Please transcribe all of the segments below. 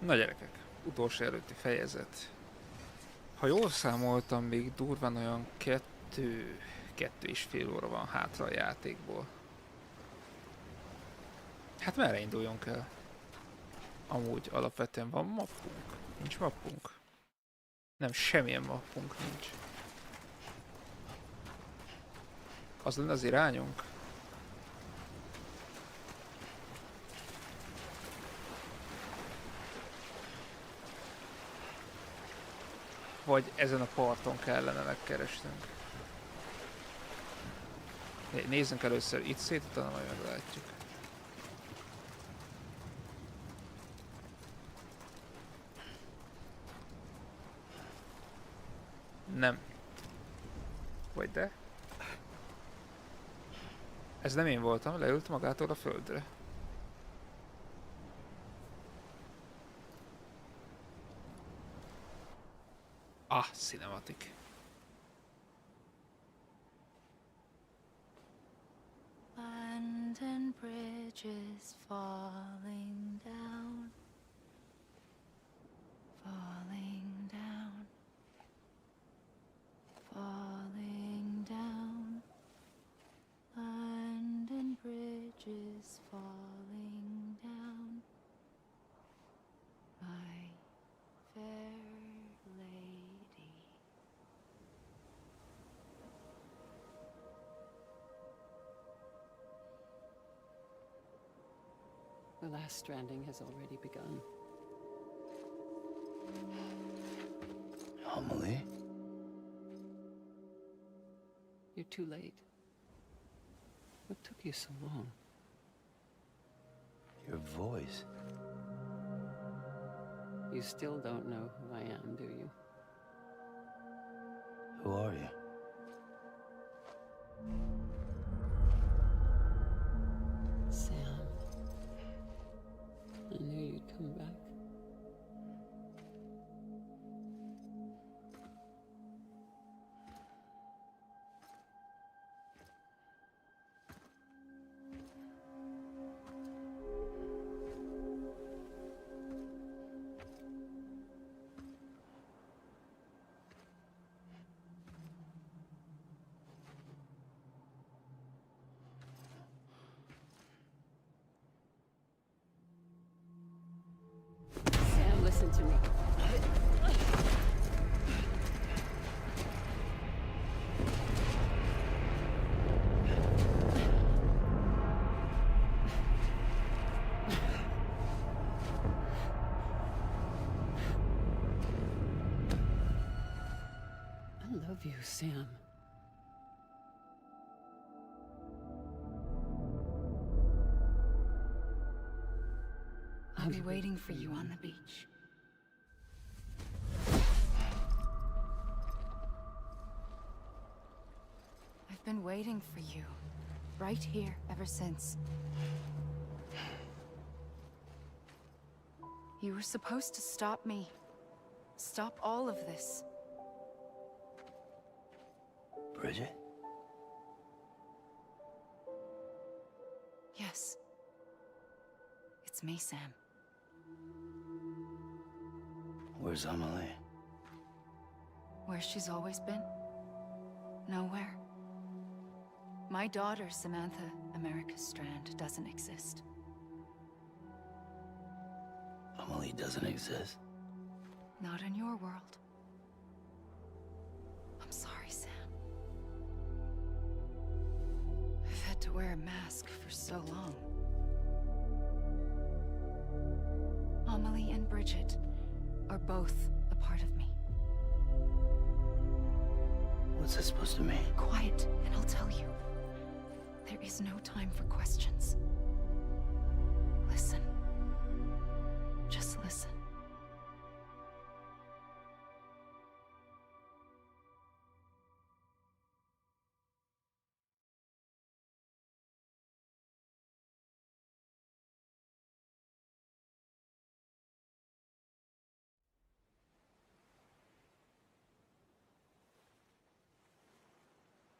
Na gyerekek, utolsó előtti fejezet. Ha jól számoltam, még durván olyan kettő és fél óra van hátra a játékból. Hát merre induljunk el? Amúgy alapvetően van mappunk? Nincs mappunk? Nem, semmilyen mappunk nincs. Az lenne az irányunk? Vagy ezen a parton kellene megkeresnünk? Nézzünk először itt szét, utána majd meglátjuk. Nem. Vagy de? Ez nem én voltam, leült magától a földre. Ah, cinematic. Land and bridges falling down, falling down, falling down. Land and bridges falling down, my fair lady. The last stranding has already begun. Amelie? You're too late. What took you so long? Your voice. You still don't know who I am, do you? Who are you? Sam. I knew you'd come back. Sam, listen to me. I love you, Sam. I'll be waiting for you on the beach. I've been waiting for you, right here, ever since. You were supposed to stop me. Stop all of this. Bridget? Yes. It's me, Sam. Where's Amelie? Where she's always been? Nowhere. My daughter, Samantha America Strand, doesn't exist. Amelie doesn't exist. Not in your world. I'm sorry, Sam. I've had to wear a mask for so long. Amelie and Bridget are both a part of me. What's that supposed to mean? Quiet, and I'll tell you. There is no time for questions. Listen. Just listen.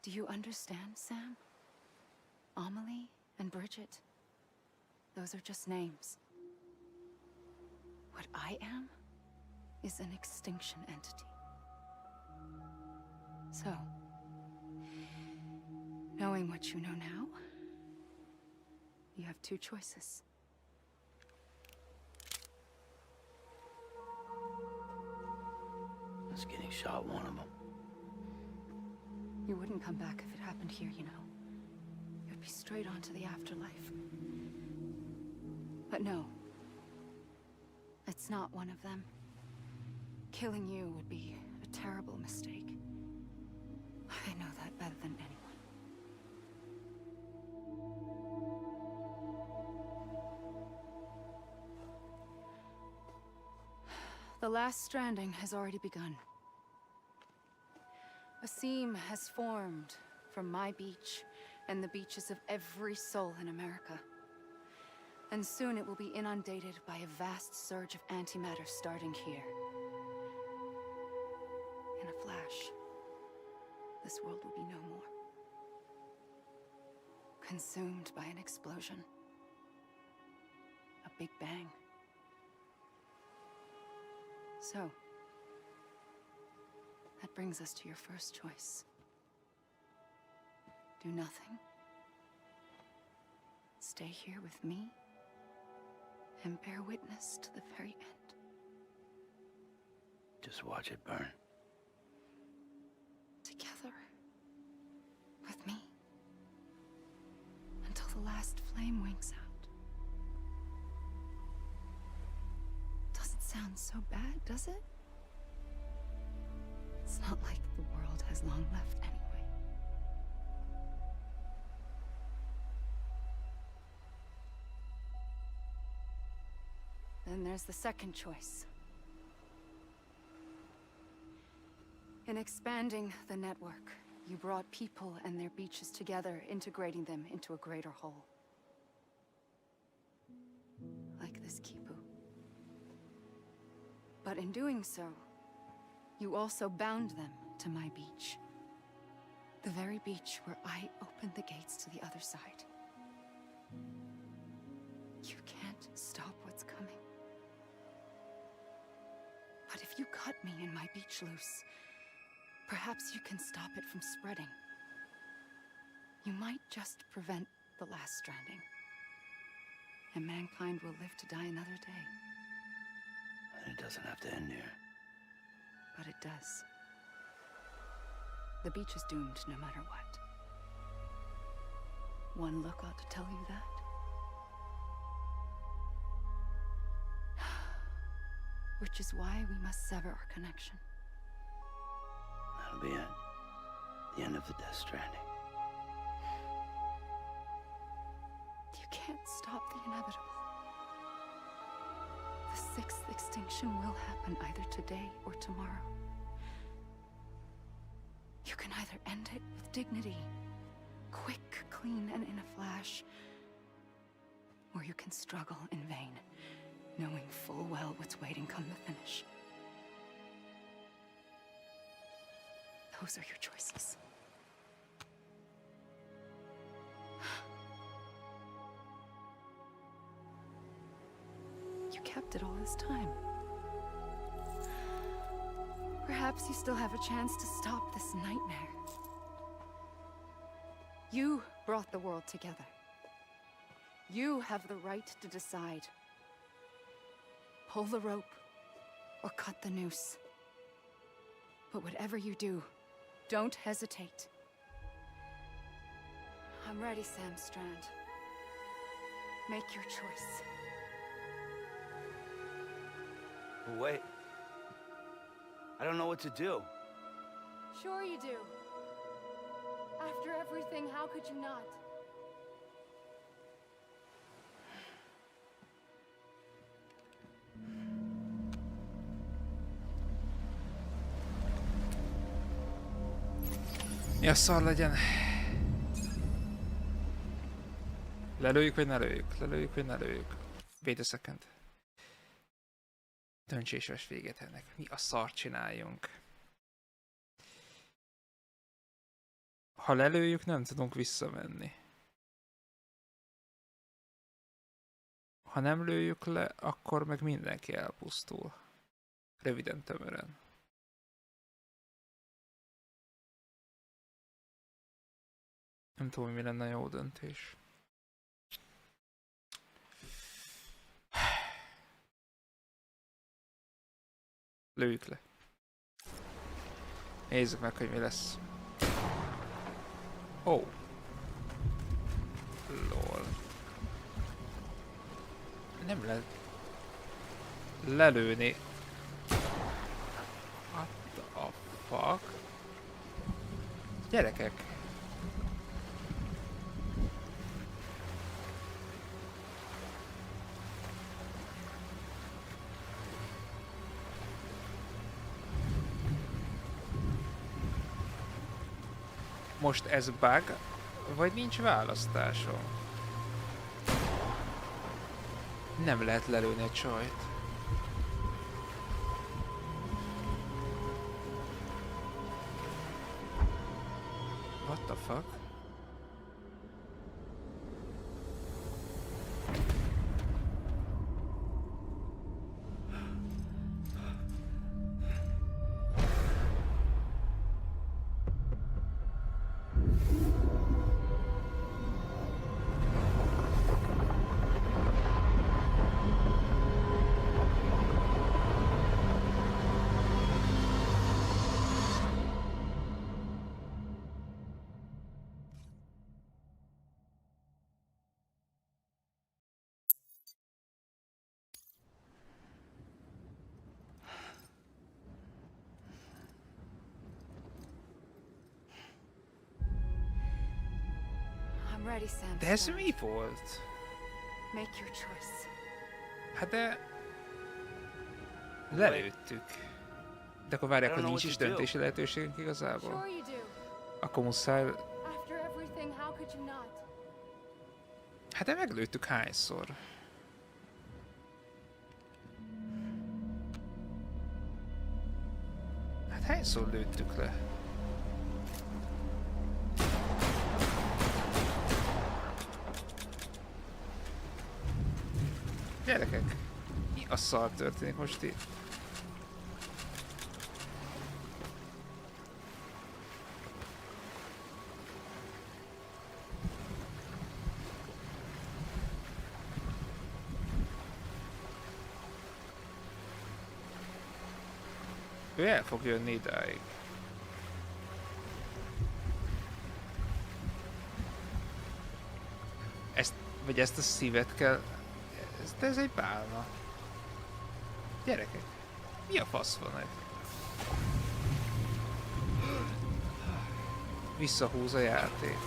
Do you understand, Sam? Amelie and Bridget, those are just names. What I am is an extinction entity. So, knowing what you know now, you have two choices. Was getting shot one of them. You wouldn't come back if it happened here, you know. You'd be straight on to the afterlife. But no. It's not one of them. Killing you would be a terrible mistake. I know that better than anyone. The last stranding has already begun. A seam has formed from my beach and the beaches of every soul in America. And soon it will be inundated by a vast surge of antimatter starting here. In a flash, this world will be no more. Consumed by an explosion. A big bang. So, that brings us to your first choice. Do nothing. Stay here with me and bear witness to the very end. Just watch it burn. Together. With me. Until the last flame winks out. Doesn't sound so bad, does it? It's not like the world has long left anyway. Then there's the second choice. In expanding the network, you brought people and their beaches together, integrating them into a greater whole. Like this Kipu. But in doing so, you also bound them to my beach. The very beach where I opened the gates to the other side. You can't stop what's coming. But if you cut me and my beach loose, perhaps you can stop it from spreading. You might just prevent the last stranding. And mankind will live to die another day. And it doesn't have to end here. But it does. The beach is doomed no matter what. One look ought to tell you that. Which is why we must sever our connection. That'll be it. The end of the Death Stranding. You can't stop the inevitable. The sixth extinction will happen either today or tomorrow. You can either end it with dignity, quick, clean, and in a flash, or you can struggle in vain, knowing full well what's waiting come the finish. Those are your choices. You kept it all this time. Perhaps you still have a chance to stop this nightmare. You brought the world together. You have the right to decide. Pull the rope or cut the noose. But whatever you do, don't hesitate. I'm ready, Sam Strand. Make your choice. But wait. I don't know what to do. Sure you do. After everything, how could you not? Mi a szar legyen? Lelőjük vagy ne lőjük? Lelőjük vagy ne lőjük? Wait a second. Döntséses véget ennek. Mi a szar csináljunk? Ha lelőjük, nem tudunk visszamenni. Ha Ha nem lőjük le, akkor meg mindenki elpusztul. Röviden, tömören. Nem tudom, mi lenne jó döntés. Lőjük le. Nézzük meg, hogy mi lesz. Ó. Oh. Lol. Nem lehet lelőni. What the fuck? Gyerekek. Most ez bug, vagy nincs választásom? Nem lehet lelőni egy csajt. What the fuck? I'm ready, Sam. De ez Strand. mi volt? Make your choice. Hát de... Lelőttük. De akkor várják, hogy nincs is döntési lehetőségünk igazából. Sure you do. Akkor muszáj... After everything, how could you not? Hát de meglőttük hányszor? Hát hányszor lőttük le? Gyerekek, mi a szar történik most itt? Ő el fog jönni idáig. Ezt, vagy ezt a szívet kell... Ez egy bálna. Gyerekek, mi a fasz van egy? Visszahúz a játék.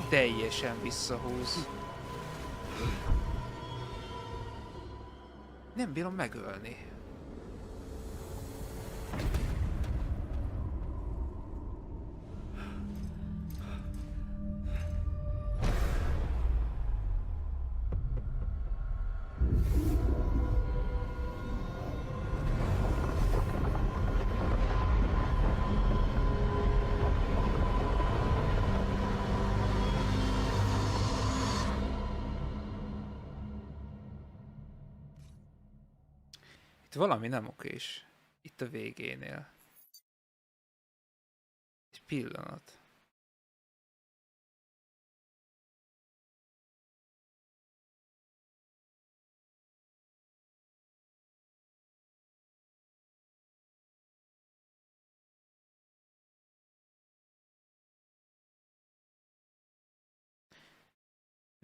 Teljesen visszahúz. Nem bírom megölni. Itt valami nem okés. Itt a végénél. Egy pillanat.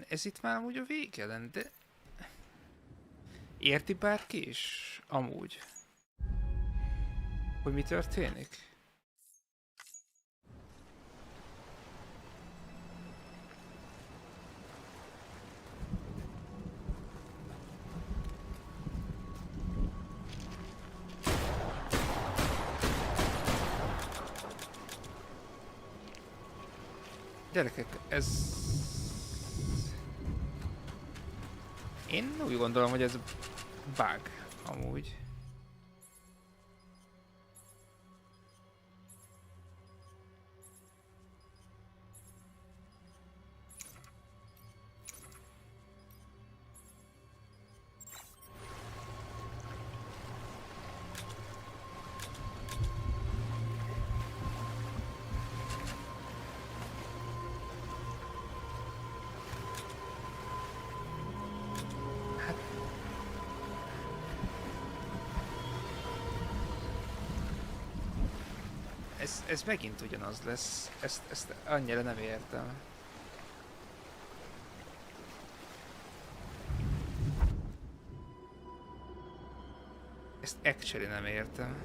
Ez itt már amúgy a vége lenne, de... Érti bárki is? Amúgy. Hogy mi történik? Gyerekek, ez... Én úgy gondolom, hogy ez bug, amúgy. Ez megint ugyanaz lesz. Ezt annyira nem értem. Ezt actually nem értem.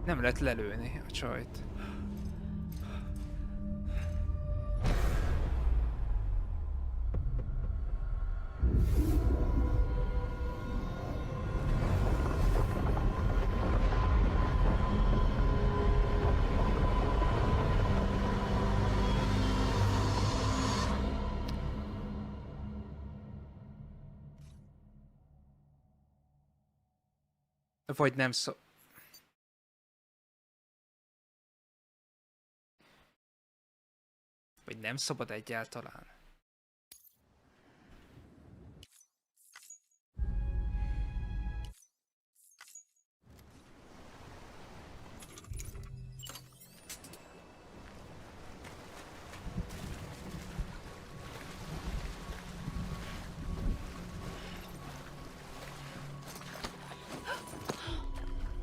Nem lehet lelőni a csajt. Vagy nem szó... Vagy nem szabad egyáltalán.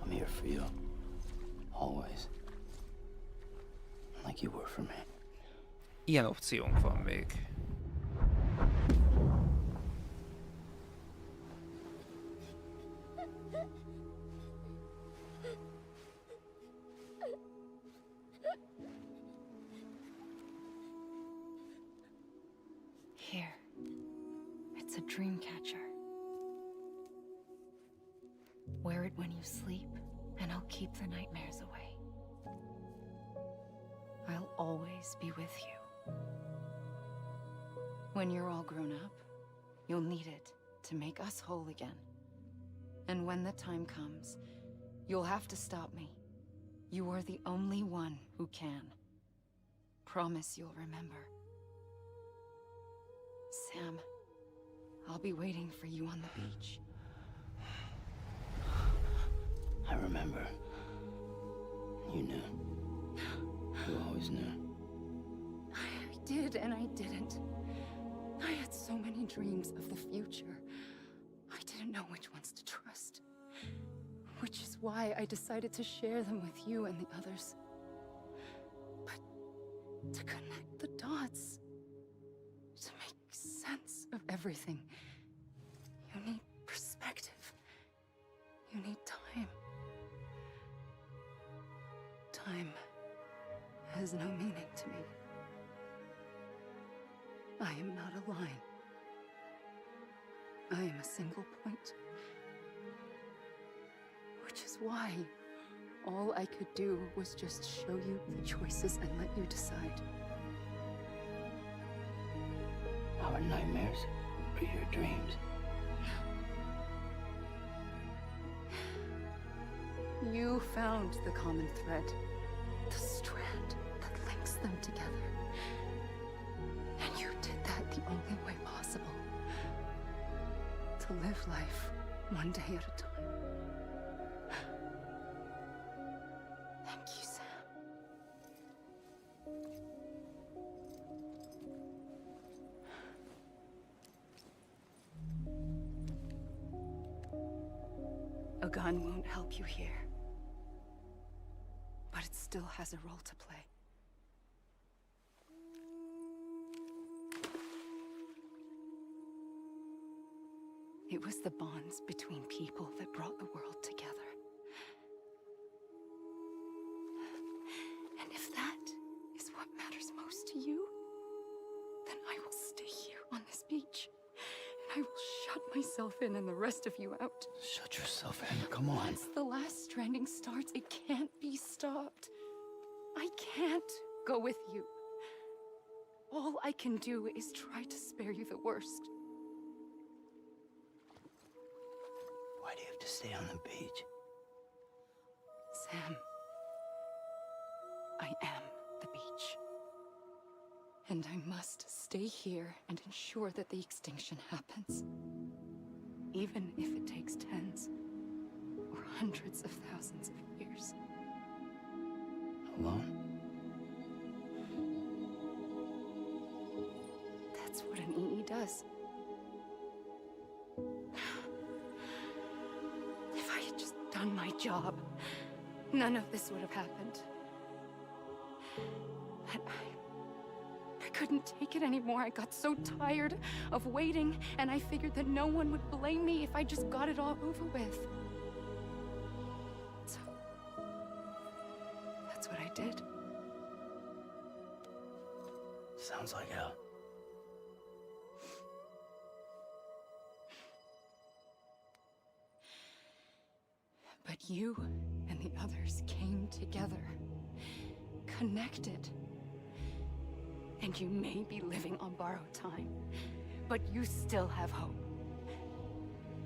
I'm here for you. Always. Like you were for me. Ilyen opciónk van még. Here. It's a dream catcher. Wear it when you sleep, and I'll keep the nightmares away. I'll always be with you. When you're all grown up, you'll need it to make us whole again. And when the time comes, you'll have to stop me. You are the only one who can. Promise you'll remember. Sam, I'll be waiting for you on the beach. I remember. You knew. You always knew. I did and I didn't. I had so many dreams of the future. I didn't know which ones to trust. Which is why I decided to share them with you and the others. But to connect the dots, to make sense of everything, you need perspective. You need time. Time has no meaning to me. I am not a line. I am a single point. Which is why all I could do was just show you the choices and let you decide. Our nightmares are your dreams. You found the common thread, the strand that links them together. And you did that the only way possible. To live life one day at a time. Thank you, Sam. A gun won't help you here. But it still has a role to play. It was the bonds between people that brought the world together. And if that is what matters most to you, then I will stay here on this beach. And I will shut myself in and the rest of you out. Shut yourself in. Come on. Once the last stranding starts, it can't be stopped. I can't go with you. All I can do is try to spare you the worst. Why do you have to stay on the beach? Sam, I am the beach. And I must stay here and ensure that the extinction happens. Even if it takes tens or hundreds of thousands of years. Alone? That's what an EE does. If I had just done my job, none of this would have happened. But I couldn't take it anymore. I got so tired of waiting, and I figured that no one would blame me if I just got it all over with. So, that's what I did. Sounds like hell. But you and the others came together, connected. And you may be living on borrowed time, but you still have hope.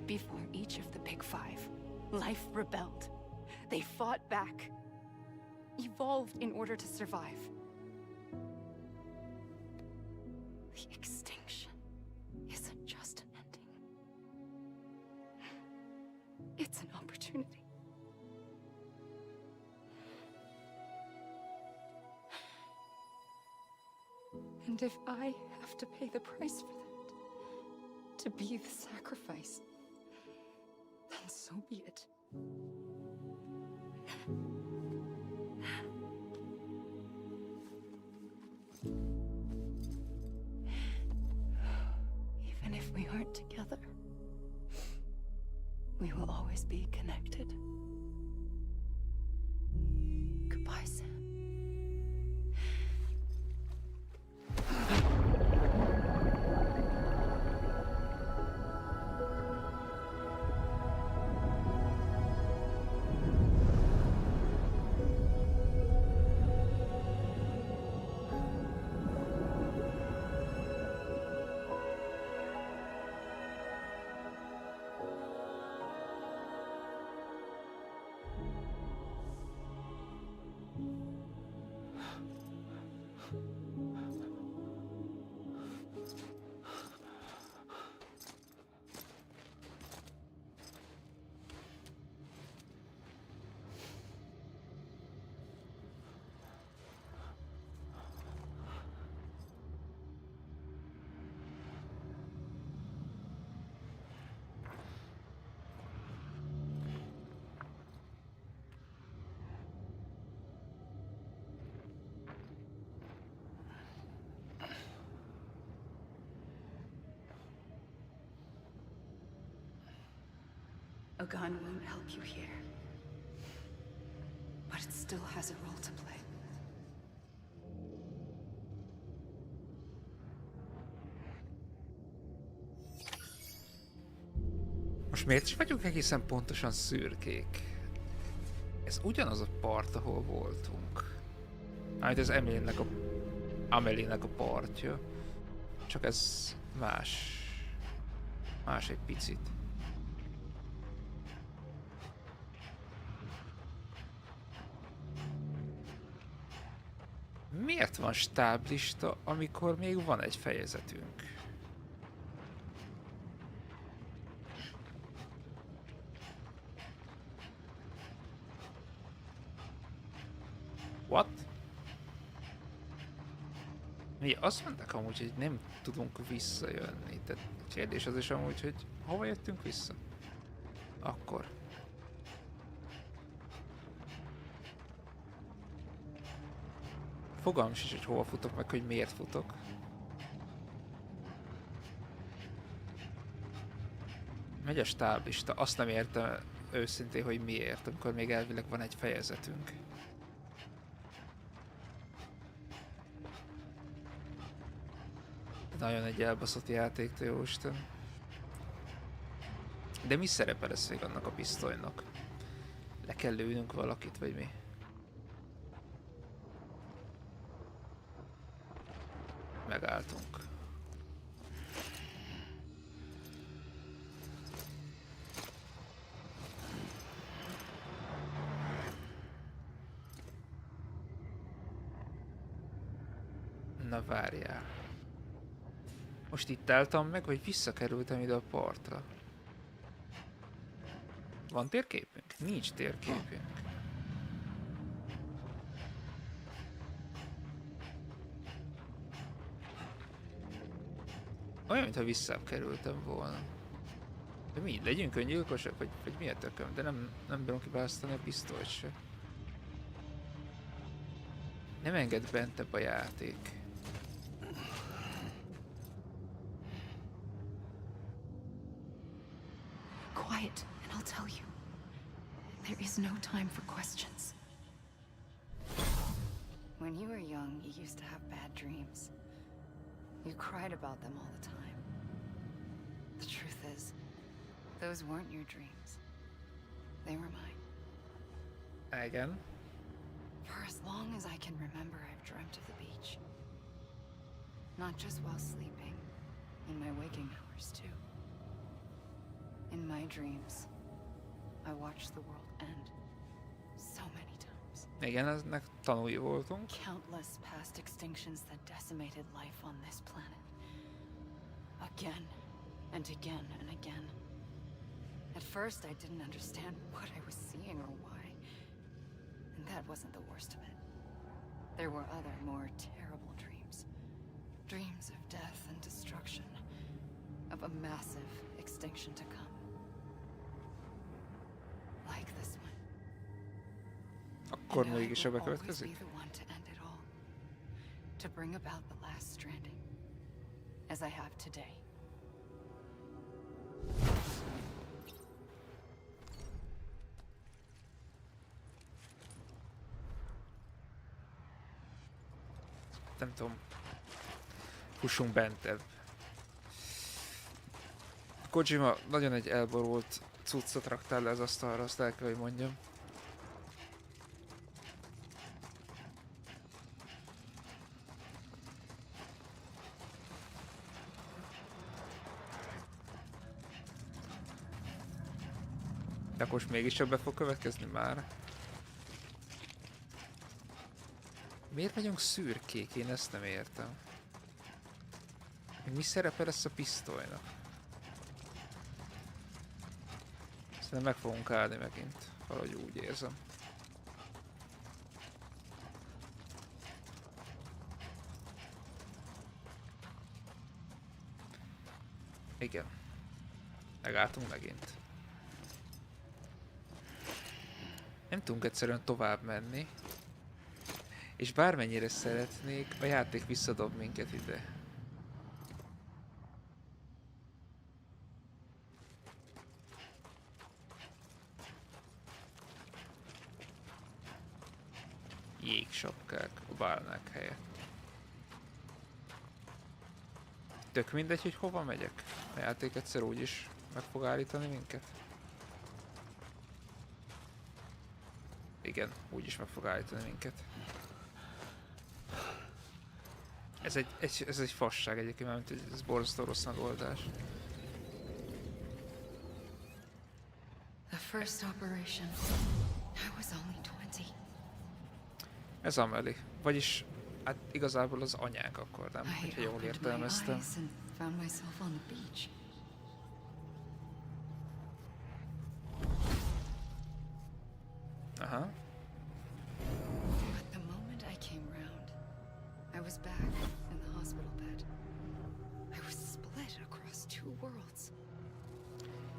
Before each of the Big Five, life rebelled. They fought back, evolved in order to survive. The extinction isn't just an ending. It's an opportunity. And if I have to pay the price for that, to be the sacrifice, then so be it. Even if we aren't together, we will always be connected. Goodbye, Sam. A gun won't help you here, but it still has a role to play. Most miért is vagyunk egészen pontosan szürkék? Ez ugyanaz a part, ahol voltunk. Hát ez Amelie-nek a partja. Csak ez más. Más egy picit. Miért van stáblista, amikor még van egy fejezetünk? What? Mi azt mondták amúgy, hogy nem tudunk visszajönni. Tehát a kérdés az is amúgy, hogy hova jöttünk vissza? Akkor. Fogalmam sincs, hogy hova futok, meg hogy miért futok. Megy a stáblista, azt nem értem őszintén, hogy miért, amikor még elvileg van egy fejezetünk. Nagyon egy elbaszott játék, te jóisten. De mi szerepe lesz még annak a pisztolynak? Le kell lőnünk valakit, vagy mi? Megálltunk. Na várjál. Most itt álltam meg, vagy visszakerültem ide a partra? Van térképünk? Nincs térképünk. Olyan, mintha visszakerültem volna. De mi? Legyünk öngyilkosak? Vagy mi a tököm? De nem bírom kiválasztani a pisztolyt se. Nem enged bentebb a játék. Quiet, and I'll tell you. There is no time for questions. When you were young, you used to have bad dreams. You cried about them all the time. The truth is, those weren't your dreams. They were mine. Igen. For as long as I can remember, I've dreamt of the beach. Not just while sleeping, in my waking hours too. In my dreams, I watched the world end so many times. Igen, eznek tanúi voltunk. Countless past extinctions that decimated life on this planet. Again and again and again. At first, I didn't understand what I was seeing or why. And that wasn't the worst of it. There were other, more terrible dreams. Dreams of death and destruction. Of a massive extinction to come. Like this one. Akkor And I mégis will ebbe always következik? be the one to end it all. To bring about the last stranding. As I have today. Nem tudom. Fussunk bentebb. Kojima nagyon egy elborult cuccot raktál le az asztalra, azt el kell, hogy mondjam. De akkor most mégiscsak be fog következni már. Miért vagyunk szürkék? Én ezt nem értem. Mi szerepe lesz a pisztolynak? Szerintem meg fogunk állni megint. Valahogy úgy érzem. Igen. Megálltunk megint. Nem tudunk egyszerűen tovább menni. És bármennyire szeretnék, a játék visszadob minket ide. Jégsapkák a bálnák helyett. Tök mindegy, hogy hova megyek. A játék egyszer úgyis meg fog állítani minket. Igen, úgyis meg fog állítani minket. Ez egy fasság egyébként, mert ez borzasztó rossz megoldás. The first operation. I was only 20. Ez Amelie. Vagyis, hát igazából az anyánk akkor, nem? I Hogyha jól opened my értelmeztem. eyes and found myself on the beach. Aha. But the moment I came round, I was back in the hospital bed. I was split across two worlds.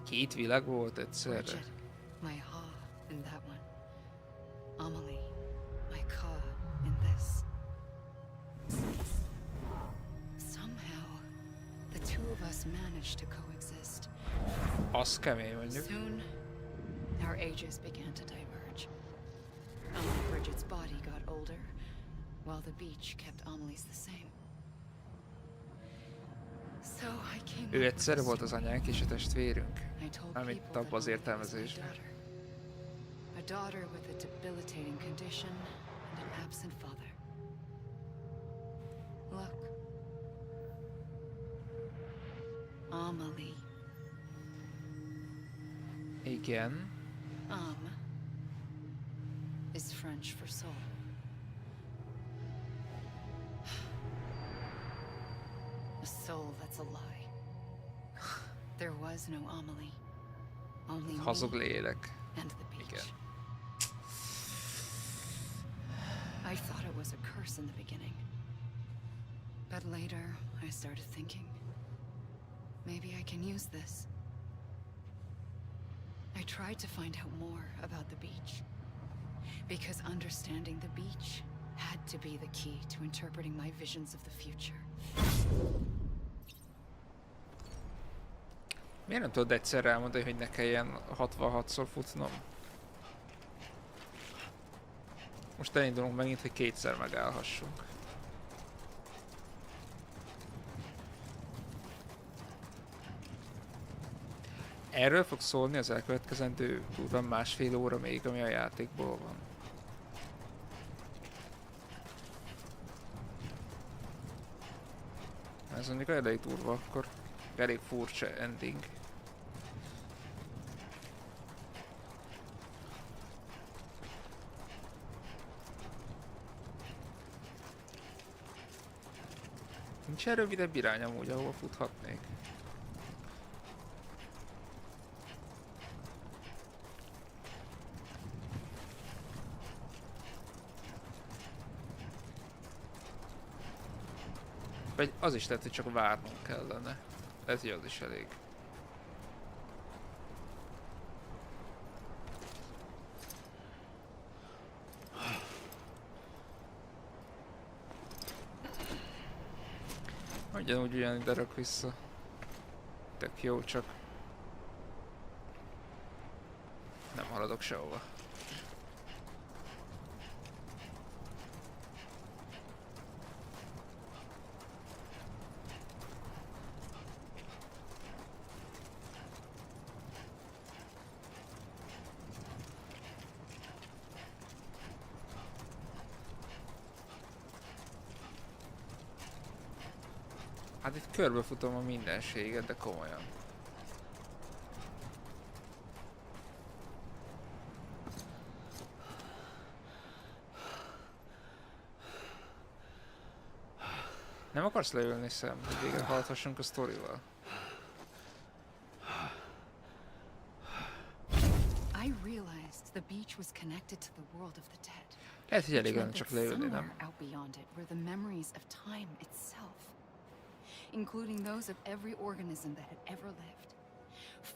Két világ volt egyszerre. Bridget, my ha in that one. Amelie, my ka in this. Somehow, the two of us managed to coexist. Az kemény mondjuk. Soon, our ages began to diverge. Bridget's body got older, while the beach kept Amelie's the same. So I came Ő up with egyszerre a volt az story. anyánk és a testvérünk. I told Mármint people abban az that Amelie was my értelmezésben. daughter. A daughter with a debilitating condition and an absent father. Look. Amelie. Igen. Is French for soul. A soul that's a lie. There was no Amelie. Only Hazug me lélek. and the beach. Igen. I thought it was a curse in the beginning. But later, I started thinking, maybe I can use this. I tried to find out more about the beach. Because understanding the beach had to be the key to interpreting my visions of the future. Miért nem tudod egyszerre elmondani, hogy ne kelljen 66-szor futnom? Most elindulunk megint, hogy kétszer megállhassunk. Erről fog szólni az elkövetkezendő durván másfél óra még, ami a játékból van. Ez mondjuk elég durva, akkor elég furcsa ending. Nincs rövidebb irány amúgy, ahol futhatnék. Vagy az is lehet, hogy csak várnunk kellene. Ez az is elég. Ugyanúgy ide rak vissza. Tök jó, csak nem haladok sehova. Hát itt körbefutom a mindenséget, de komolyan. Nem akarsz leülni, Sam, hogy végre haladhassunk a sztorival? I realized the beach was connected to the world of the dead. Lehet, hogy elég Which lenne meant csak that leülni, somewhere nem? out beyond it were the memories of time itself, including those of every organism that had ever lived.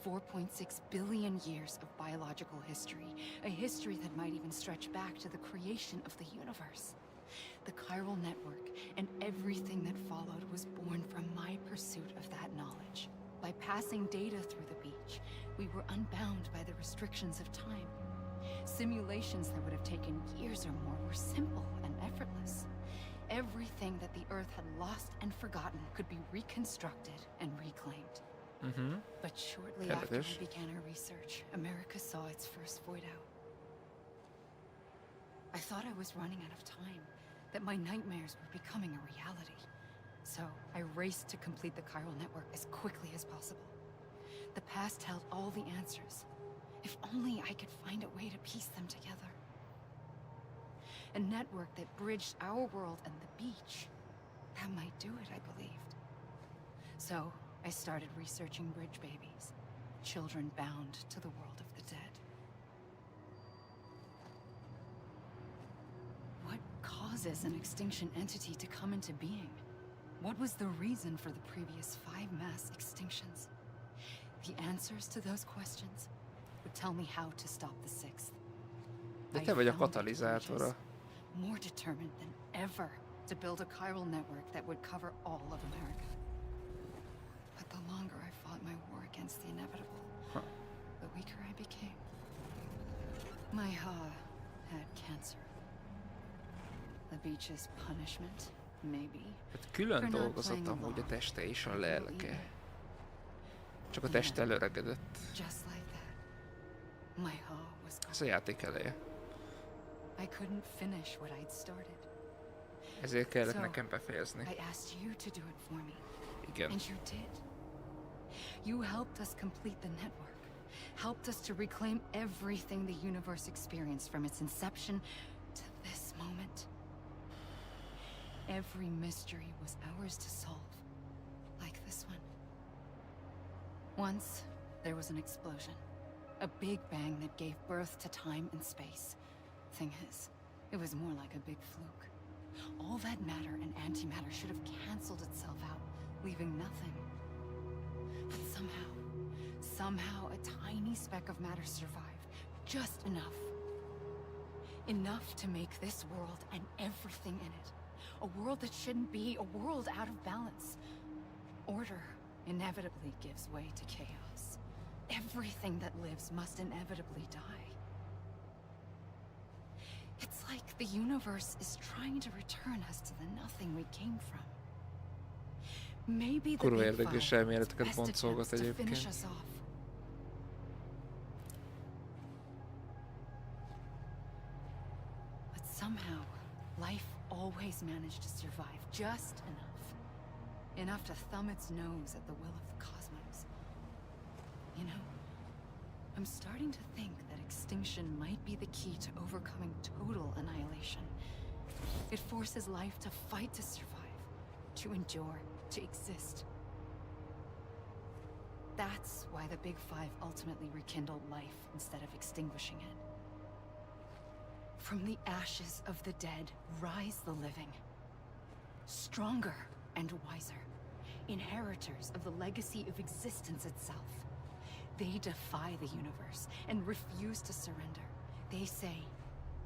4.6 billion years of biological history, a history that might even stretch back to the creation of the universe. The chiral network and everything that followed was born from my pursuit of that knowledge. By passing data through the beach, we were unbound by the restrictions of time. Simulations that would have taken years or more were simple and effortless. Everything that the Earth had lost and forgotten could be reconstructed and reclaimed. But shortly after we began our research, America saw its first void out. I thought I was running out of time, that my nightmares were becoming a reality. So I raced to complete the chiral network as quickly as possible. The past held all the answers. If only I could find a way to piece them together. A network that bridged our world and the beach. That might do it, I believed. So I started researching bridge babies, children bound to the world of the dead. What causes an extinction entity to come into being? What was the reason for the previous 5 mass extinctions? The answers to those questions would tell me how to stop the 6th. De te vagy a katalizátora. More determined than ever to build a chiral network that would cover all of America. But the longer I fought my war against the inevitable, the weaker I became. My had cancer. The beach's punishment, maybe. Hát külön dolgozott amúgy a teste és a lelke. Csak a test előregedett. Just like that. My was Ez a játék eleje. I couldn't finish what I'd started. Ezért kellett nekem befejezni. I asked you to do it for me. Igen. And you did. You helped us complete the network. Helped us to reclaim everything the universe experienced from its inception to this moment. Every mystery was ours to solve. Like this one. Once, there was an explosion. A big bang that gave birth to time and space. Thing is, it was more like a big fluke. All that matter and antimatter should have canceled itself out, leaving nothing. But somehow, somehow a tiny speck of matter survived. Just enough. Enough to make this world and everything in it a world that shouldn't be, a world out of balance. Order inevitably gives way to chaos. Everything that lives must inevitably die. It's like the universe is trying to return us to the nothing we came from. Maybe the Kurva Big érdekes Five elméleteket is best boncolgat attempts to finish egyébként. us off. But somehow, life always managed to survive just enough. Enough to thumb its nose at the will of the cosmos. You know, I'm starting to think that extinction might be the key to overcoming total annihilation. It forces life to fight to survive, to endure, to exist. That's why the Big Five ultimately rekindled life instead of extinguishing it. From the ashes of the dead rise the living. Stronger and wiser. Inheritors of the legacy of existence itself. They defy the universe and refuse to surrender. They say,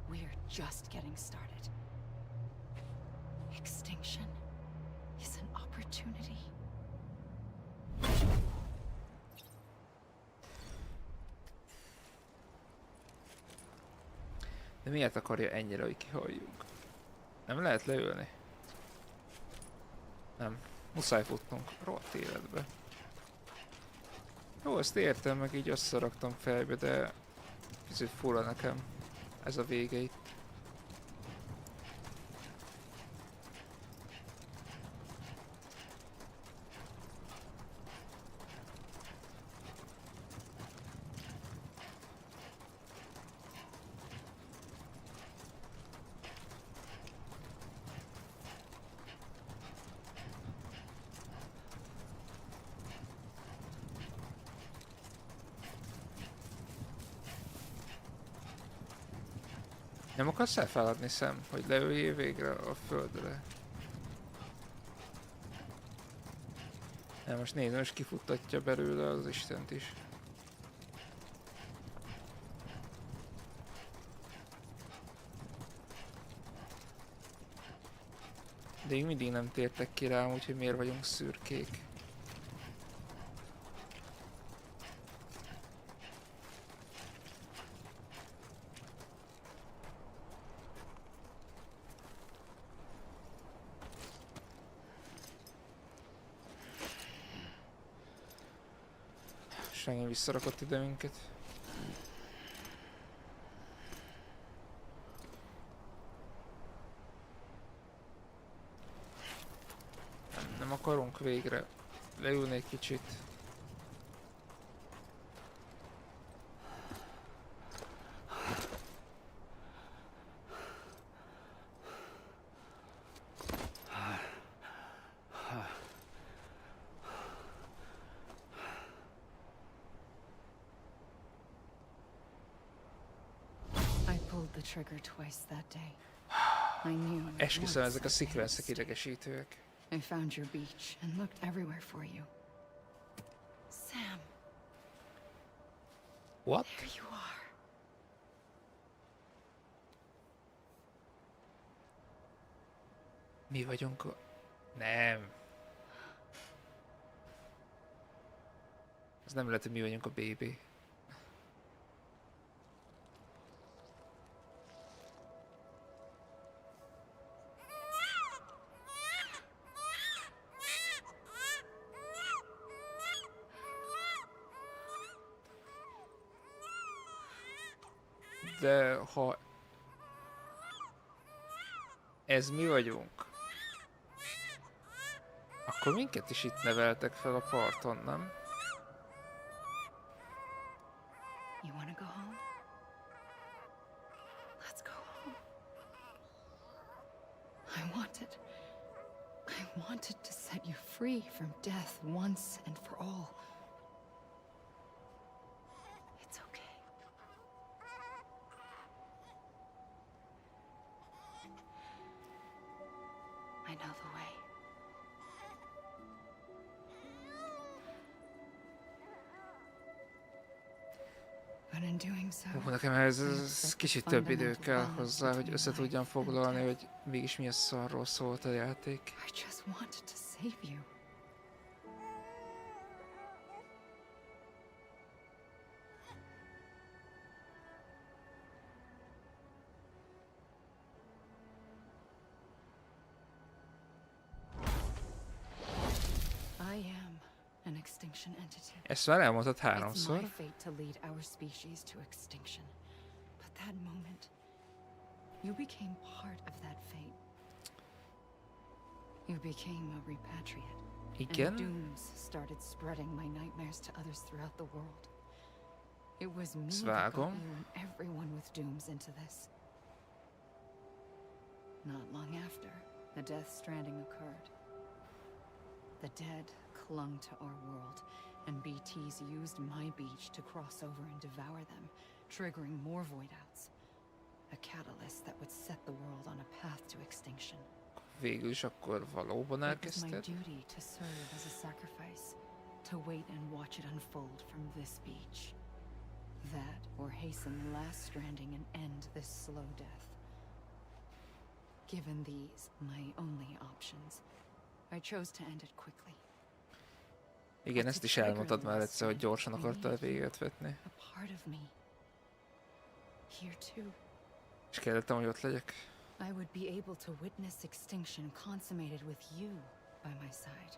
we're just getting started. Extinction is an opportunity. De miért akarja ennyire, hogy kihalljunk? Nem lehet leülni? Nem. Muszáj futnunk. Rohadt életbe. Jó, ezt értem, meg így összeraktam fejbe, de kicsit fura nekem ez a vége itt. Nem akarsz elfáradni, Sam, hogy leüljél végre a földre? Nem, most nézd, most kifuttatja belőle az Istent is. De még mindig nem tértek ki rám, úgyhogy miért vagyunk szürkék. Senki visszarakott ide minket. Nem akarunk végre leülni egy kicsit. The trigger twice that day. I knew. Esküszöm, ezek a once that szikvencek day. idegesítőek. I found your beach and looked everywhere for you. Sam. What? There you are. Mi vagyunk a... Nem. Ez nem lehet, hogy mi vagyunk a baby. De ha ez mi vagyunk, akkor minket is itt neveltek fel a parton, nem? You wanna go home? Let's go home. I wanted to set you free from death once and for all. It's okay. I know the way. doing so, Hú, nekem ez kicsit több idő kell hozzá, hogy össze tudjam foglalni, hogy mégis milyen szarról szólt a játék. I just wanted to save you. I am an extinction entity. Ezt már elmondtad It's my háromszor. fate to lead our species to extinction. But that moment, you became part of that fate. You became a repatriate. Igen? And dooms started spreading my nightmares to others throughout the world. It was me that got Vágom. you and everyone with dooms into this. Not long after, the death stranding occurred. The dead clung to our world, and BTs used my beach to cross over and devour them, triggering more void-outs. A catalyst that would set the world on a path to extinction. Végül is akkor valóban It was my elkezdted? duty to serve as a sacrifice, to wait and watch it unfold from this beach. That, or hasten the last stranding and end this slow death. Given these, my only options, I chose to end it quickly. Igen, ezt is elmondtad már egyszer, hogy gyorsan akartál véget vetni. A part of me. Here too. És kérdettem, hogy ott legyek. I would be able to witness extinction consummated with you by my side.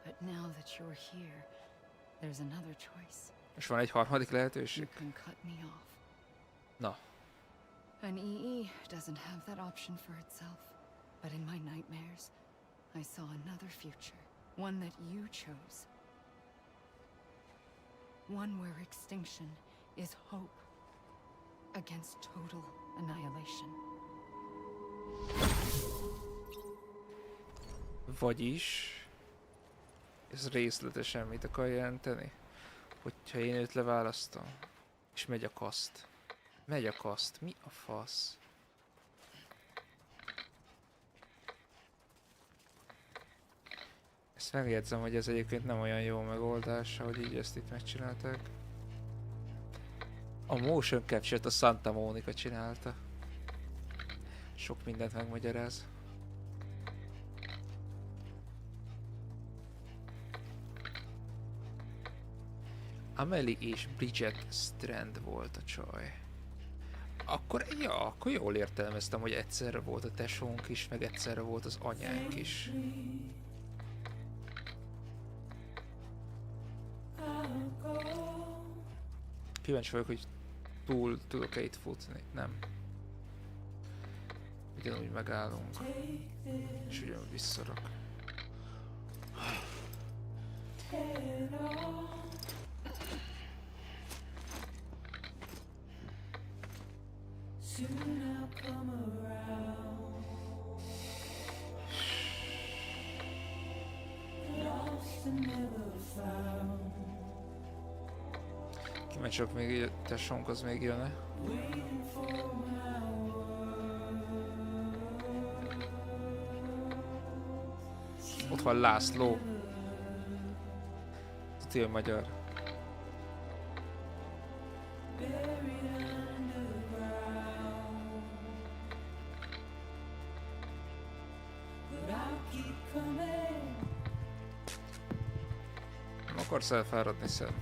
But now that you're here, there's another choice. És van egy harmadik You lehetőség. can cut me off. Na, An EE doesn't have that option for itself. But in my nightmares, I saw another future. One that you chose. One where extinction is hope against total annihilation. vagyis... Ez részletesen mit akar jelenteni? Hogyha én őt leválasztom, és megy a kaszt. Megy a kaszt, mi a fasz? Ezt megjegyzem, hogy ez egyébként nem olyan jó megoldás, hogy így ezt itt megcsinálták. A motion capture-t a Santa Monica csinálta. Sok mindent megmagyaráz. Amelie és Bridget Strand volt a csaj. Akkor, ja, akkor jól értelmeztem, hogy egyszerre volt a tesónk is, meg egyszerre volt az anyánk is. Kíváncsi vagyok, hogy túl tudok-e itt futni. Nem. Ugyanúgy megállunk. És ugyanúgy visszarak. Kíváncsi vagyok, még a tesónk az még jön-e? Ott van László. Itt jön magyar. Nem akarsz elfáradni, Szem?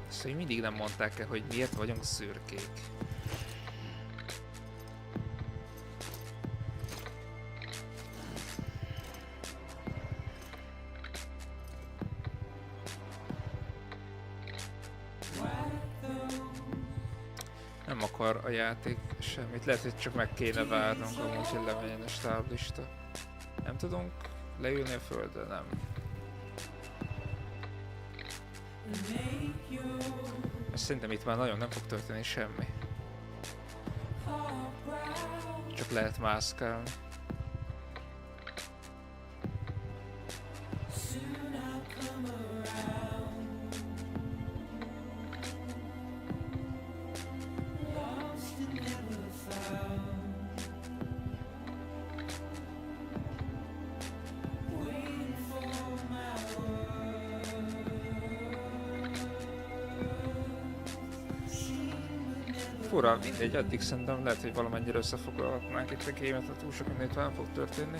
Ezt még mindig nem mondták el, hogy miért vagyunk szürkék. Nem akar a játék semmit, lehet, hogy csak meg kéne várnunk amúgy, hogy lemenjen a stáblista. Nem tudunk leülni a földre, nem. Ezt szerintem itt már nagyon nem fog történni semmi. Csak lehet mászkálni. fura, mindegy, addig szerintem lehet, hogy valamennyire összefoglalhatnánk itt a gémet, ha túl sok mindent nem fog történni.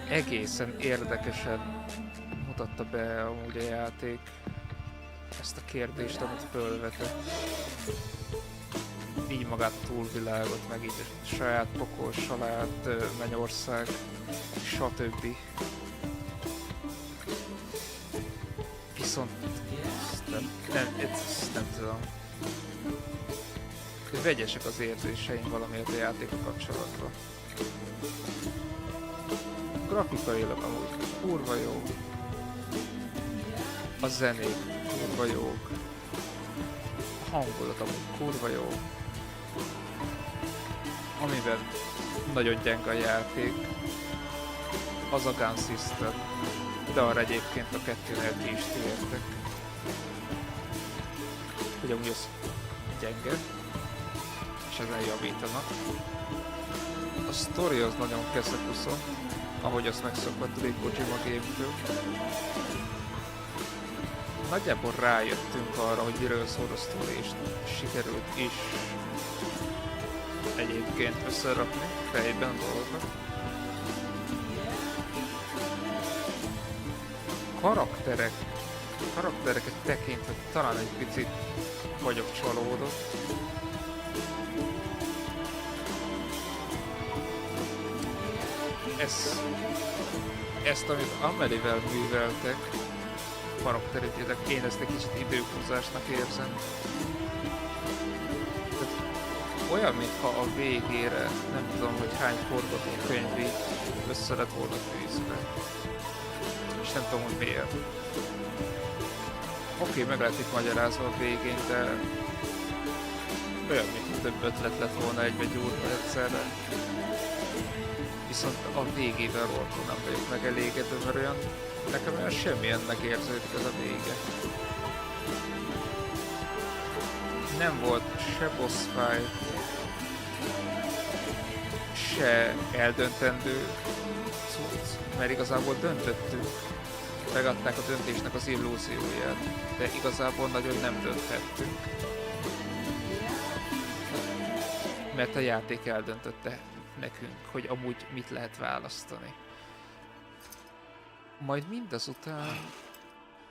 Egészen érdekesen mutatta be amúgy a játék ezt a kérdést, amit fölvetett. Így magát a túlvilágot, meg így a saját pokol, saját mennyország, stb. Viszont ezt nem tudom. Vegyesek az érzéseim valamiért a játékkal kapcsolatban. Grafikailag amúgy kurva jó. A zenék kurva jók. A hangulat amúgy kurva jó. Amiben nagyon gyenge a játék, az a gun system. De arra egyébként a kettőnél ki is tértek. Hogy amúgy az gyenge, és ezen javítanak. A sztori az nagyon keszekuszon, ahogy azt megszokott a Kojima Game-től. Nagyjából rájöttünk arra, hogy miről szól a sztori, és sikerült is egyébként összerakni fejben a dolgokat. Karaktereket tekintve talán egy picit vagyok csalódott. Ezt amit Amelie-vel műveltek, karakterügyének, én ezt egy kicsit időhúzásnak érzem. Tehát olyan, mintha a végére, nem tudom, hogy hány forgatókönyvig össze lett volna fűzve. És nem tudom, hogy miért. Oké, meg lehet itt magyarázva a végén, de olyan, mint több ötlet lett volna egybe gyúrva egyszerre. Viszont a végével rohadtul nem vagyok megelégedve, mert olyan, nekem olyan semmilyennek érződik ez a vége. Nem volt se boss fight, se eldöntendő cucc, mert igazából döntöttünk, megadták a döntésnek az illúzióját, de igazából nagyon nem dönthettünk. Mert a játék eldöntötte nekünk, hogy amúgy mit lehet választani. Majd mindazután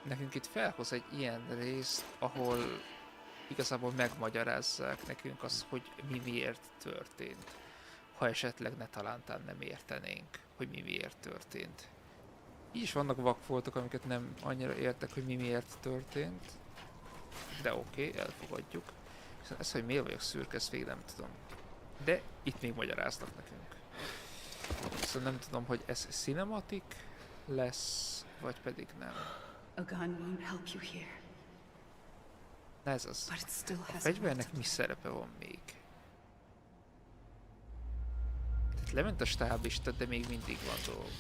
nekünk itt felhoz egy ilyen részt, ahol igazából megmagyarázzák nekünk azt, hogy mi miért történt. Ha esetleg ne talántán nem értenénk, hogy mi miért történt. Így is vannak vakfoltok, amiket nem annyira értek, hogy mi miért történt. De oké, elfogadjuk. Viszont ez, hogy miért vagyok szürke, ezt végig nem tudom. De itt még magyaráznak nekünk. Szóval nem tudom, hogy ez cinematic lesz, vagy pedig nem. A gun won't help you here. Na ez az. But it still A has fegyvernek mi szerepe van még? Tehát lement a stáblista, de még mindig van dolg.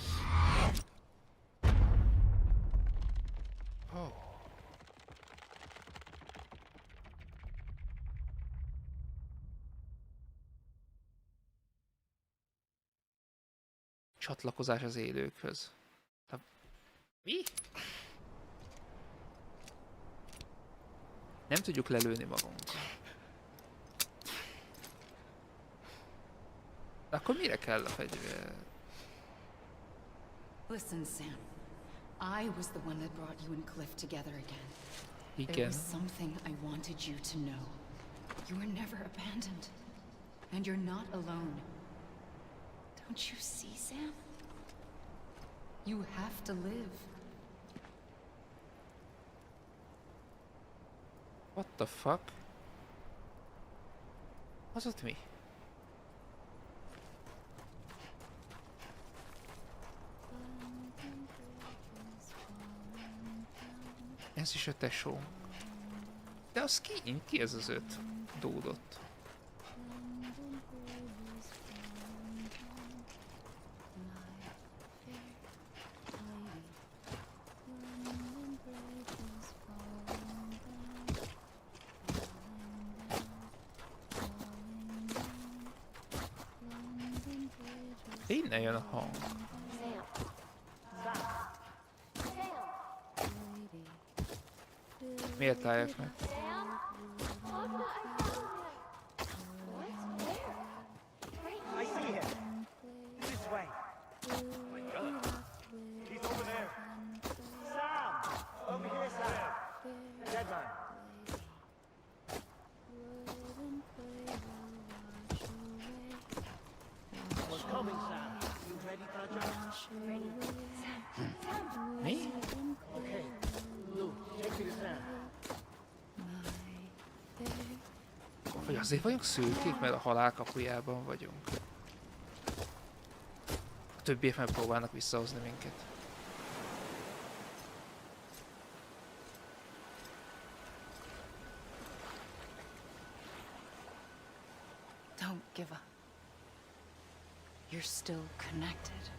Oh. Csatlakozás az élőkhöz. Mi? Nem tudjuk lelőni magunkat. De akkor mire kell a fegyver? Listen, Sam. I was the one that brought you and Cliff together again. There Igen. was something I wanted you to know. You were never abandoned. And you're not alone. Don't you see, Sam? You have to live. What the fuck? Az ott mi? Ez is a tesó. De az ki? Ki ez az 5 dúdott? Innen jön a hang. Miért állják meg? Vagy azért vagyunk szürkék, mert a halál kapujában vagyunk. A többiek megpróbálnak visszahozni minket. Don't give up. You're still connected.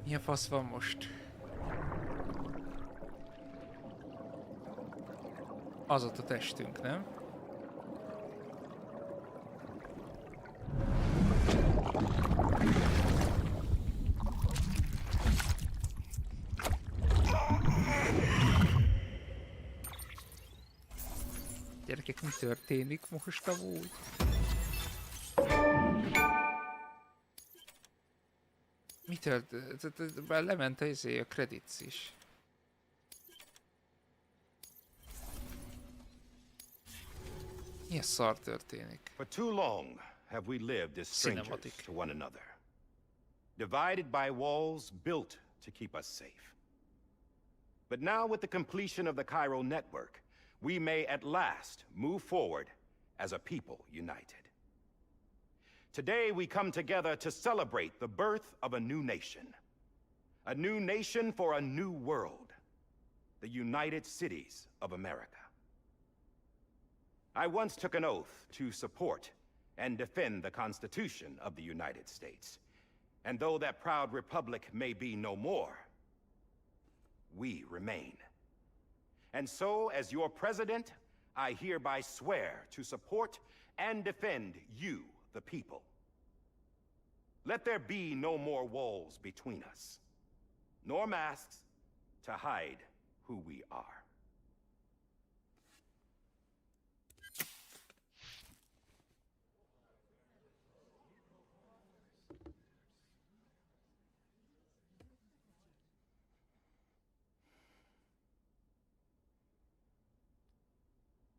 Mi a fasz van most? Az ott a testünk, nem? Gyerekek, mi történik most amúgy? Mi történt? Már lement a credits is. Milyen szar történik? For too long have we lived as strangers Cinematic. to one another, divided by walls built to keep us safe. But now, with the completion of the Cairo network, we may at last move forward as a people united. Today we come together to celebrate the birth of a new nation for a new world, the United Cities of America. I once took an oath to support and defend the Constitution of the United States. And though that proud republic may be no more, we remain. And so, as your president, I hereby swear to support and defend you, the people. Let there be no more walls between us, nor masks to hide who we are.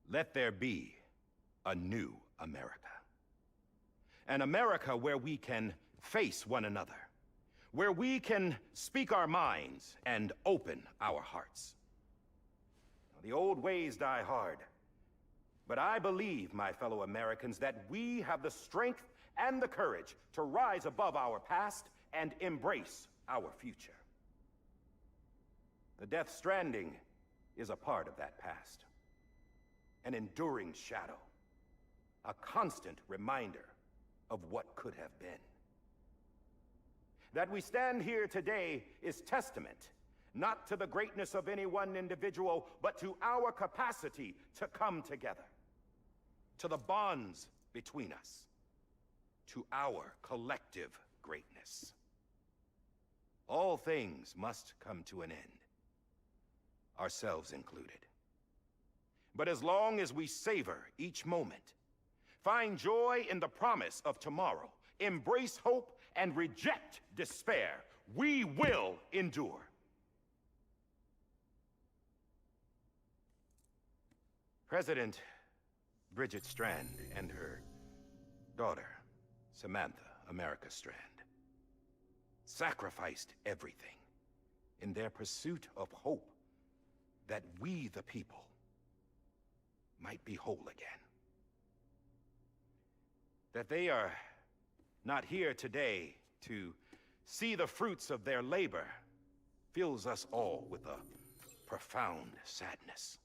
Let there be a new America. An America where we can face one another, where we can speak our minds and open our hearts. The old ways die hard, but I believe, my fellow Americans, that we have the strength and the courage to rise above our past and embrace our future. The Death Stranding is a part of that past. An enduring shadow, a constant reminder of what could have been. That we stand here today is testament, not to the greatness of any one individual, but to our capacity to come together, to the bonds between us, to our collective greatness. All things must come to an end, ourselves included. But as long as we savor each moment, find joy in the promise of tomorrow, embrace hope, and reject despair, we will endure. President Bridget Strand and her daughter, Samantha America Strand, sacrificed everything in their pursuit of hope that we, the people, might be whole again. That they are not here today to see the fruits of their labor fills us all with a profound sadness.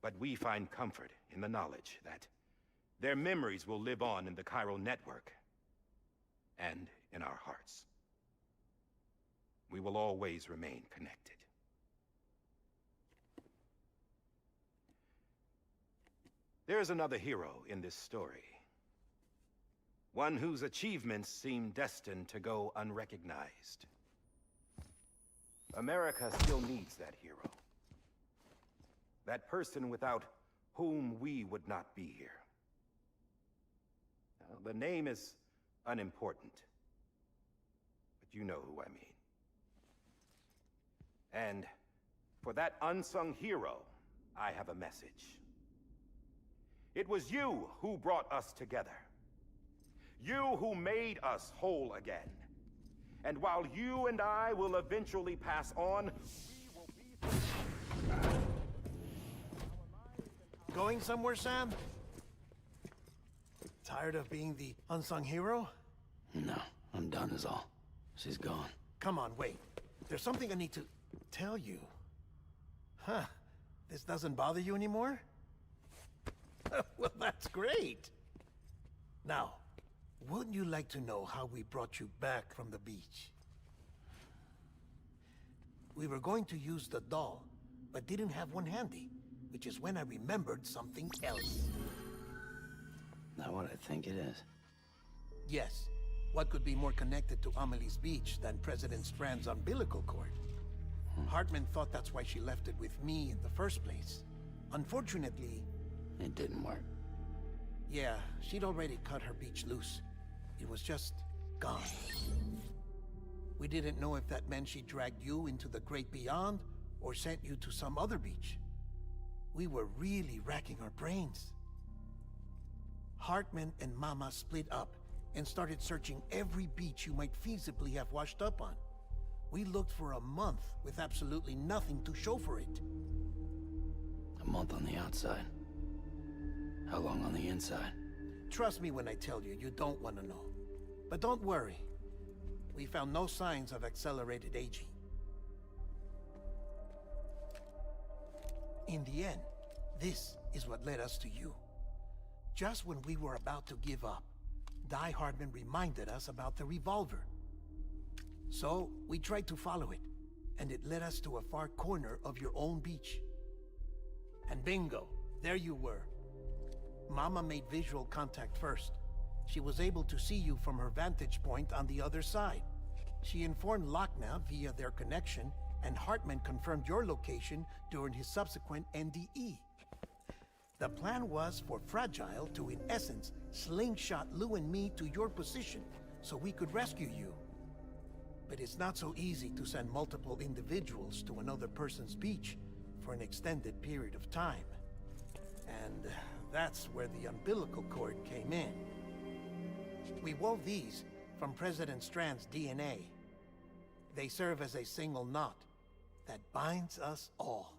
But we find comfort in the knowledge that their memories will live on in the chiral network and in our hearts. We will always remain connected. There is another hero in this story. One whose achievements seem destined to go unrecognized. America still needs that hero. That person without whom we would not be here. Now, the name is unimportant, but you know who I mean. And for that unsung hero, I have a message. It was you who brought us together. You who made us whole again. And while you and I will eventually pass on, we will be... Going somewhere, Sam? Tired of being the unsung hero? No, I'm done is all. She's gone. Come on, wait. There's something I need to tell you. Huh. This doesn't bother you anymore? Well, that's great. Now, wouldn't you like to know how we brought you back from the beach? We were going to use the doll, but didn't have one handy, which is when I remembered something else. Not what I think it is. Yes. What could be more connected to Amelie's beach than President Strand's umbilical cord? Hartman thought that's why she left it with me in the first place. Unfortunately... It didn't work. Yeah, she'd already cut her beach loose. It was just gone. We didn't know if that meant she dragged you into the great beyond, or sent you to some other beach. We were really racking our brains. Hartman and Mama split up and started searching every beach you might feasibly have washed up on. We looked for a month with absolutely nothing to show for it. A month on the outside. How long on the inside? Trust me when I tell you, you don't want to know. But don't worry. We found no signs of accelerated aging. In the end, this is what led us to you. Just when we were about to give up, Die Hardman reminded us about the revolver. So, we tried to follow it, and it led us to a far corner of your own beach. And bingo, there you were. Mama made visual contact first. She was able to see you from her vantage point on the other side. She informed Lochna via their connection, and Hartman confirmed your location during his subsequent NDE. The plan was for Fragile to, in essence, slingshot Lou and me to your position so we could rescue you. But it's not so easy to send multiple individuals to another person's beach for an extended period of time. And that's where the umbilical cord came in. We wove these from President Strand's DNA. They serve as a single knot that binds us all.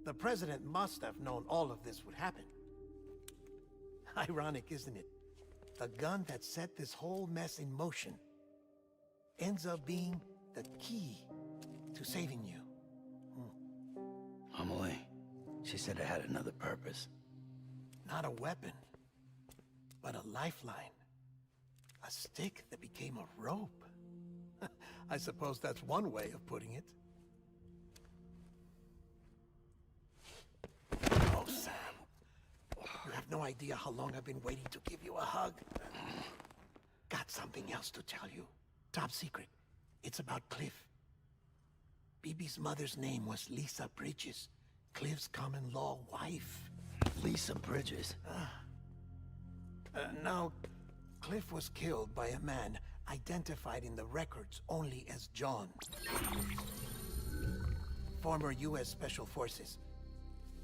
The President must have known all of this would happen. Ironic, isn't it? The gun that set this whole mess in motion ends up being the key to saving you. Amelie, she said it had another purpose. Not a weapon, but a lifeline. A stick that became a rope. I suppose that's one way of putting it. Oh, Sam. You have no idea how long I've been waiting to give you a hug. Got something else to tell you. Top secret. It's about Cliff. BB's mother's name was Lisa Bridges, Cliff's common-law wife. Lisa Bridges? Now, Cliff was killed by a man identified in the records only as John. Former U.S. Special Forces.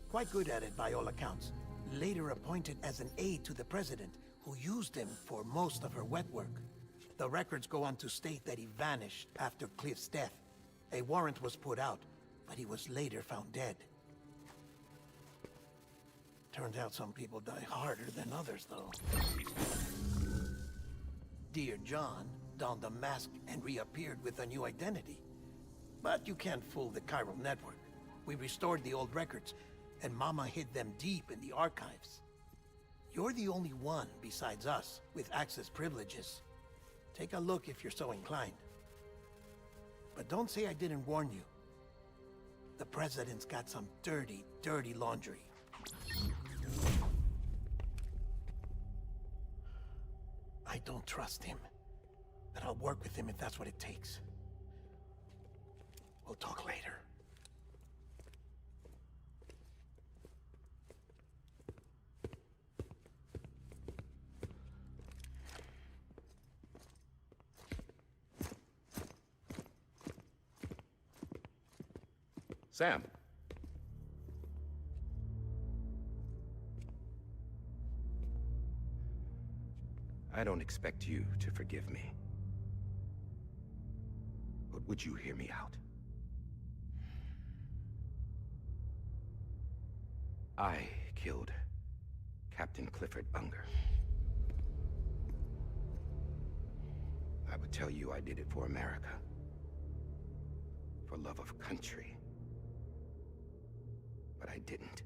Quite good at it by all accounts. Later appointed as an aide to the president, who used him for most of her wet work. The records go on to state that he vanished after Cliff's death. A warrant was put out, but he was later found dead. Turned out some people die harder than others, though. Dear John donned a mask and reappeared with a new identity. But you can't fool the chiral network. We restored the old records, and Mama hid them deep in the archives. You're the only one besides us with access privileges. Take a look if you're so inclined. But don't say I didn't warn you. The President's got some dirty, dirty laundry. I don't trust him. But I'll work with him if that's what it takes. We'll talk later. Sam. I don't expect you to forgive me. But would you hear me out? I killed Captain Clifford Unger. I would tell you I did it for America. For love of country. But I didn't.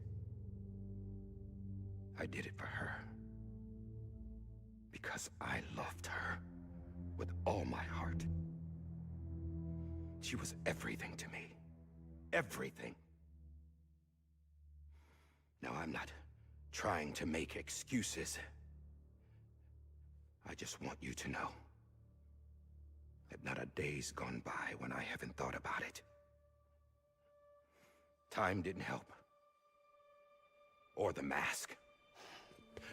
I did it for her. Because I loved her with all my heart. She was everything to me. Everything. Now, I'm not trying to make excuses. I just want you to know that not a day's gone by when I haven't thought about it. Time didn't help. Or the mask.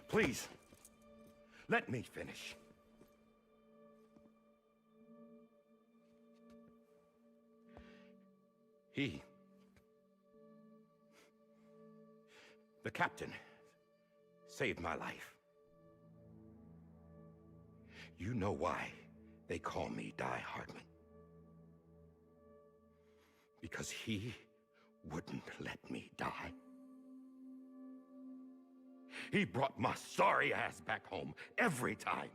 Please, let me finish. The captain, saved my life. You know why they call me Die Hardman. Because he wouldn't let me die. He brought my sorry ass back home every time.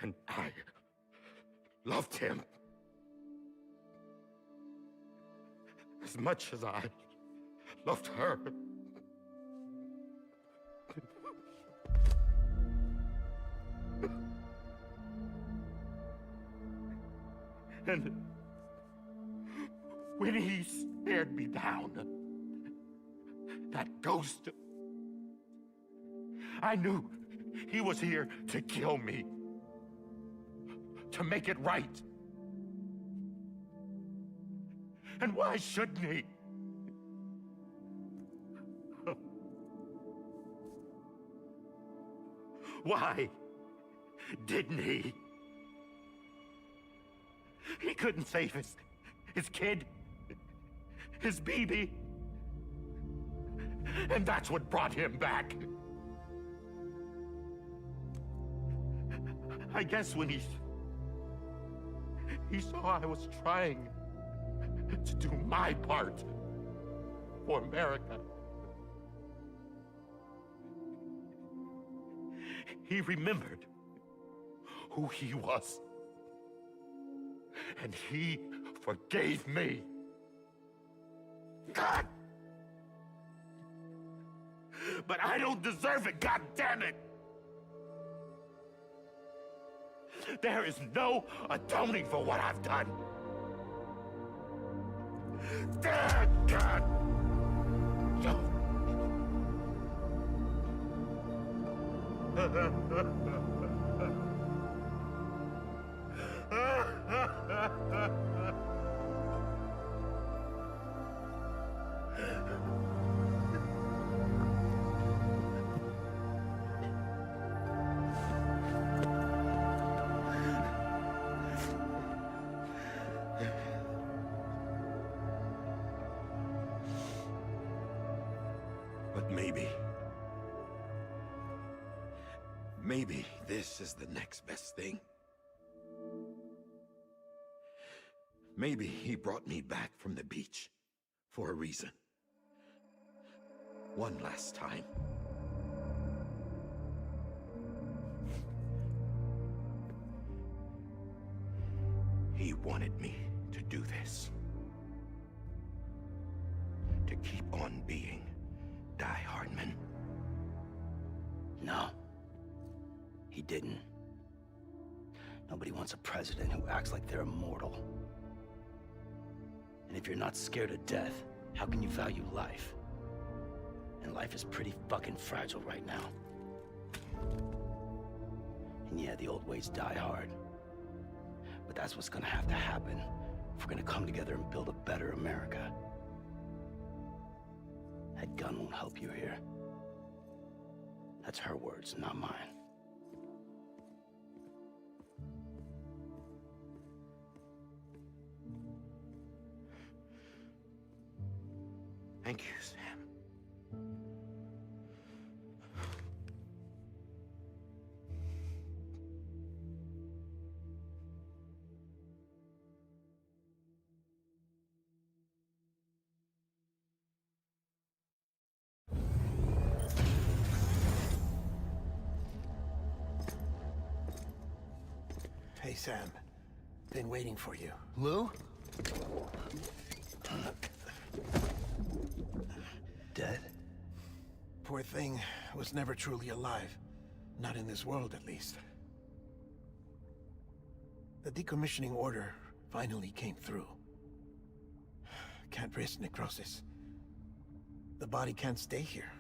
And I loved him as much as I loved her. And when he stared me down, that ghost, I knew he was here to kill me, to make it right. And why shouldn't he? Why didn't he? He couldn't save his kid, his baby. And that's what brought him back. I guess when he saw I was trying to do my part for America, he remembered who he was. And he forgave me. God! But I don't deserve it, God damn it! There is no atoning for what I've done. God! But maybe this is the next best thing. Maybe he brought me back from the beach for a reason. One last time. wanted me to do this. To keep on being Die Hardman. No. He didn't. Nobody wants a president who acts like they're immortal. And if you're not scared of death, how can you value life? And life is pretty fucking fragile right now. And yeah, the old ways die hard. But that's what's gonna have to happen if we're gonna come together and build a better America. That gun won't help you here. That's her words, not mine. Thank you, Sam. Hey, Sam. Been waiting for you. Lou? Dead? Poor thing was never truly alive. Not in this world, at least. The decommissioning order finally came through. Can't risk necrosis. The body can't stay here.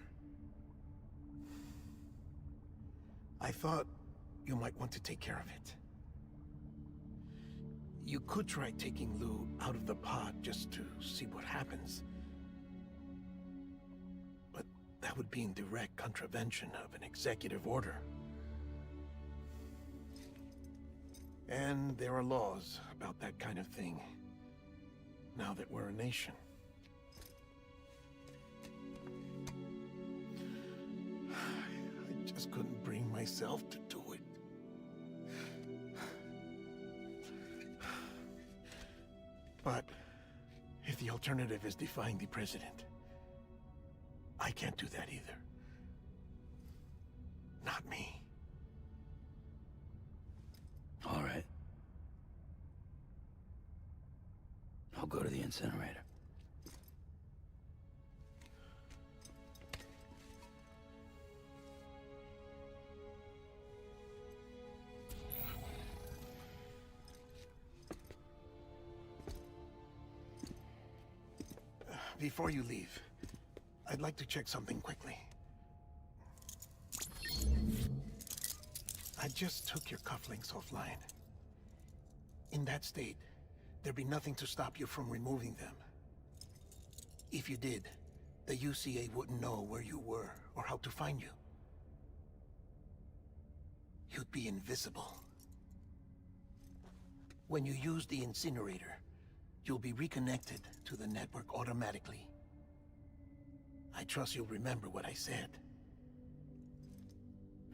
I thought you might want to take care of it. You could try taking Lou out of the pod just to see what happens. But that would be in direct contravention of an executive order. And there are laws about that kind of thing, now that we're a nation. I just couldn't bring myself to do it. But if the alternative is defying the president, I can't do that either. Not me. All right. I'll go to the incinerator. Before you leave, I'd like to check something quickly. I just took your cufflinks offline. In that state, there'd be nothing to stop you from removing them. If you did, the UCA wouldn't know where you were or how to find you. You'd be invisible. When you use the incinerator, you'll be reconnected to the network automatically. I trust you'll remember what I said.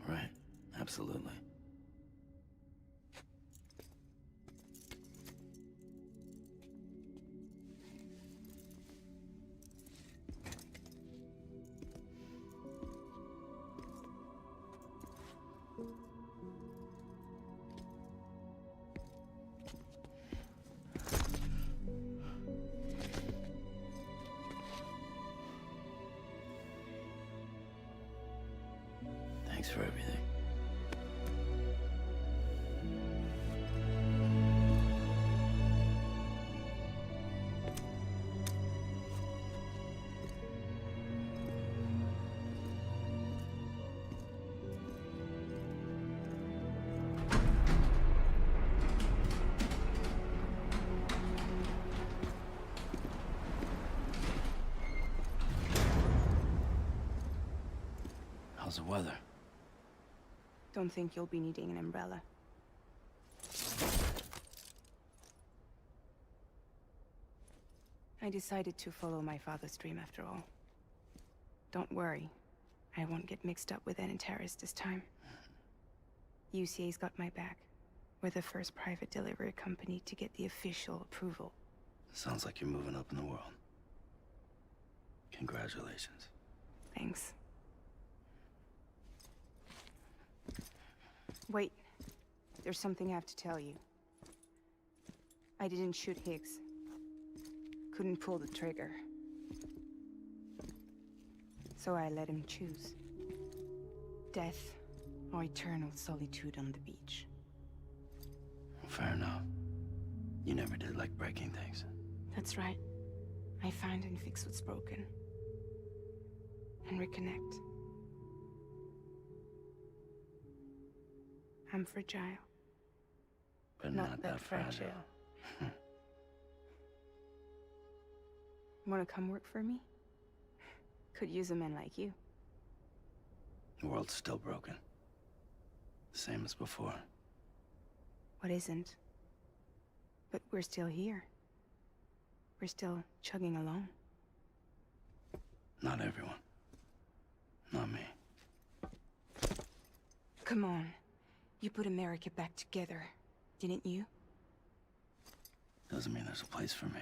Right, absolutely. Thanks for everything. How's the weather? Don't think you'll be needing an umbrella. I decided to follow my father's dream after all. Don't worry, I won't get mixed up with any terrorists this time. UCA's got my back. We're the first private delivery company to get the official approval. Sounds like you're moving up in the world. Congratulations. Thanks. Wait, there's something I have to tell you. I didn't shoot Higgs. Couldn't pull the trigger. So I let him choose. Death or eternal solitude on the beach. Fair enough. You never did like breaking things. That's right. I find and fix what's broken. And reconnect. I'm fragile. But not that fragile. Wanna come work for me? Could use a man like you. The world's still broken. Same as before. What isn't? But we're still here. We're still chugging along. Not everyone. Not me. Come on. You put America back together, didn't you? Doesn't mean there's a place for me.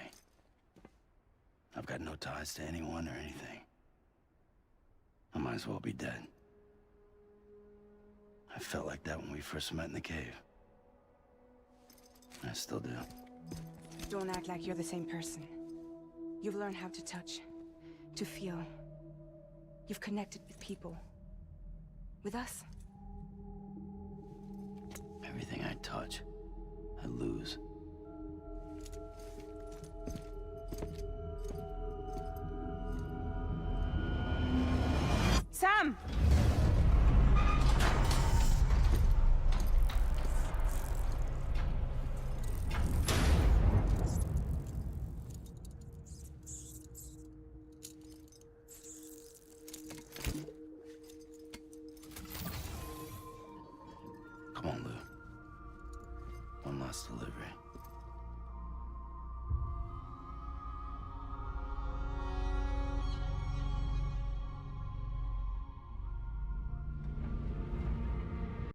I've got no ties to anyone or anything. I might as well be dead. I felt like that when we first met in the cave. I still do. Don't act like you're the same person. You've learned how to touch, to feel. You've connected with people. With us. Everything I touch, I lose. Sam!